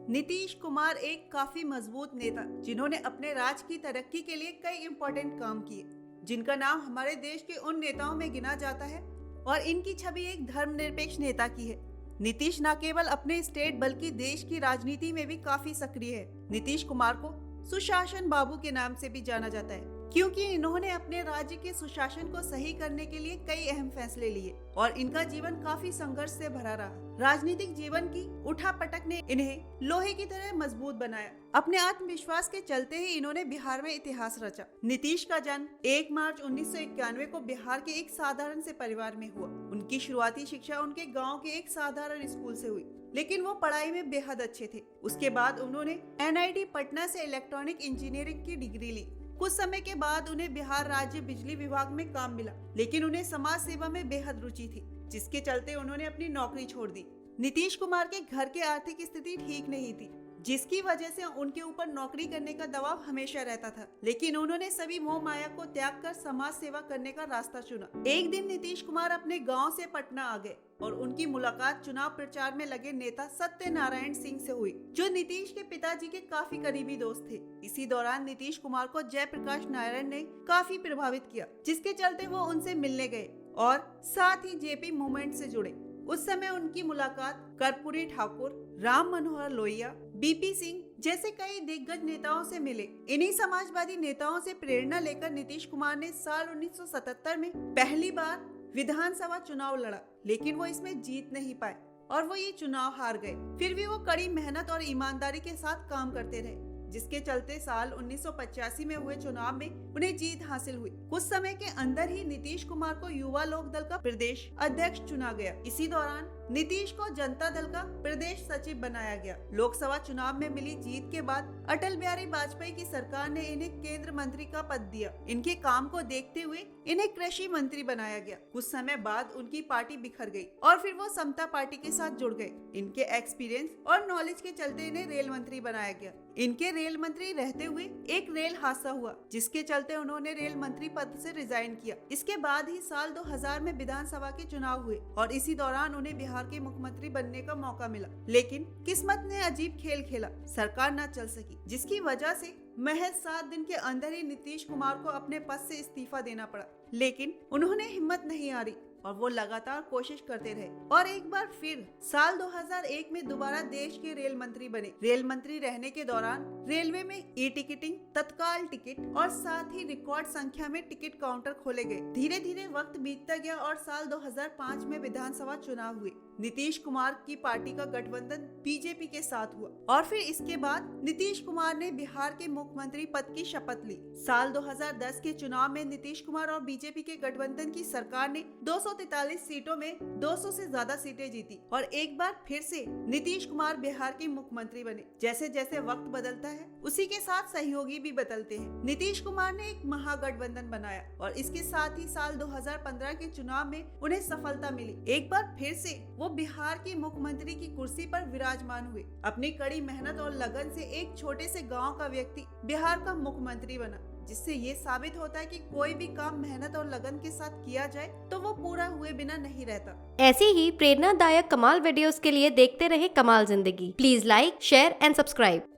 नीतीश कुमार एक काफी मजबूत नेता जिन्होंने अपने राज्य की तरक्की के लिए कई इम्पोर्टेंट काम किए, जिनका नाम हमारे देश के उन नेताओं में गिना जाता है और इनकी छवि एक धर्मनिरपेक्ष नेता की है। नीतीश न केवल अपने स्टेट बल्कि देश की राजनीति में भी काफी सक्रिय है। नीतीश कुमार को सुशासन बाबू के नाम से भी जाना जाता है क्योंकि इन्होंने अपने राज्य के सुशासन को सही करने के लिए कई अहम फैसले लिए और इनका जीवन काफी संघर्ष से भरा रहा। राजनीतिक जीवन की उठापटक ने इन्हें लोहे की तरह मजबूत बनाया। अपने आत्मविश्वास के चलते ही इन्होंने बिहार में इतिहास रचा। नीतीश का जन्म 1 मार्च 1991 को बिहार के एक साधारण से परिवार में हुआ। उनकी शुरुआती शिक्षा उनके गाँव के एक साधारण स्कूल से हुई, लेकिन वो पढ़ाई में बेहद अच्छे थे। उसके बाद उन्होंने NIT पटना से इलेक्ट्रॉनिक इंजीनियरिंग की डिग्री ली। कुछ समय के बाद उन्हें बिहार राज्य बिजली विभाग में काम मिला, लेकिन उन्हें समाज सेवा में बेहद रुचि थी, जिसके चलते उन्होंने अपनी नौकरी छोड़ दी। नीतीश कुमार के घर के आर्थिक स्थिति ठीक नहीं थी, जिसकी वजह से उनके ऊपर नौकरी करने का दबाव हमेशा रहता था, लेकिन उन्होंने सभी मोह माया को त्याग कर समाज सेवा करने का रास्ता चुना। एक दिन नीतीश कुमार अपने गांव से पटना आ गए और उनकी मुलाकात चुनाव प्रचार में लगे नेता सत्यनारायण सिंह से हुई, जो नीतीश के पिताजी के काफी करीबी दोस्त थे। इसी दौरान नीतीश कुमार को जयप्रकाश नारायण ने काफी प्रभावित किया, जिसके चलते वो उनसे मिलने गए और साथ ही JP मूवमेंट से जुड़े। उस समय उनकी मुलाकात कर्पूरी ठाकुर, राम मनोहर लोहिया, BP सिंह जैसे कई दिग्गज नेताओं से मिले। इन्हीं समाजवादी नेताओं से प्रेरणा लेकर नीतीश कुमार ने साल 1977 में पहली बार विधानसभा चुनाव लड़ा, लेकिन वो इसमें जीत नहीं पाए और वो ये चुनाव हार गए। फिर भी वो कड़ी मेहनत और ईमानदारी के साथ काम करते रहे, जिसके चलते साल 1985 में हुए चुनाव में उन्हें जीत हासिल हुई। कुछ समय के अंदर ही नीतीश कुमार को युवा लोक दल का प्रदेश अध्यक्ष चुना गया। इसी दौरान नीतीश को जनता दल का प्रदेश सचिव बनाया गया। लोकसभा चुनाव में मिली जीत के बाद अटल बिहारी वाजपेयी की सरकार ने इन्हें केंद्र मंत्री का पद दिया। इनके काम को देखते हुए इन्हें कृषि मंत्री बनाया गया। कुछ समय बाद उनकी पार्टी बिखर गई और फिर वो समता पार्टी के साथ जुड़ गए। इनके एक्सपीरियंस और नॉलेज के चलते इन्हें रेल मंत्री बनाया गया। इनके रेल मंत्री रहते हुए एक रेल हादसा हुआ, जिसके चलते उन्होंने रेल मंत्री पद से रिजाइन किया। इसके बाद ही साल 2000 में विधानसभा के चुनाव हुए और इसी दौरान उन्हें बिहार के मुख्यमंत्री बनने का मौका मिला, लेकिन किस्मत ने अजीब खेल खेला। सरकार न चल सकी, जिसकी वजह से महज 7 दिन के अंदर ही नीतीश कुमार को अपने पद से इस्तीफा देना पड़ा। लेकिन उन्होंने हिम्मत नहीं हारी और वो लगातार कोशिश करते रहे और एक बार फिर साल 2001 में दोबारा देश के रेल मंत्री बने। रेल मंत्री रहने के दौरान रेलवे में E-टिकटिंग, तत्काल टिकट और साथ ही रिकॉर्ड संख्या में टिकट काउंटर खोले गए। धीरे धीरे वक्त बीतता गया और साल 2005 में विधानसभा चुनाव हुए। नीतीश कुमार की पार्टी का गठबंधन BJP के साथ हुआ और फिर इसके बाद नीतीश कुमार ने बिहार के मुख्यमंत्री पद की शपथ ली। साल 2010 के चुनाव में नीतीश कुमार और BJP के गठबंधन की सरकार ने 243 सीटों में 200 से ज्यादा सीटें जीती और एक बार फिर से नीतीश कुमार बिहार के मुख्यमंत्री बने। जैसे जैसे वक्त बदलता है, उसी के साथ सहयोगी भी बदलते हैं। नीतीश कुमार ने एक महागठबंधन बनाया और इसके साथ ही साल 2015 के चुनाव में उन्हें सफलता मिली। एक बार फिर से वो बिहार की मुख्यमंत्री की कुर्सी पर विराजमान हुए। अपनी कड़ी मेहनत और लगन से एक छोटे से गांव का व्यक्ति बिहार का मुख्यमंत्री बना, जिससे ये साबित होता है कि कोई भी काम मेहनत और लगन के साथ किया जाए तो वो पूरा हुए बिना नहीं रहता। ऐसी ही प्रेरणादायक कमाल वीडियोस के लिए देखते रहे कमाल जिंदगी। Please like, share and subscribe.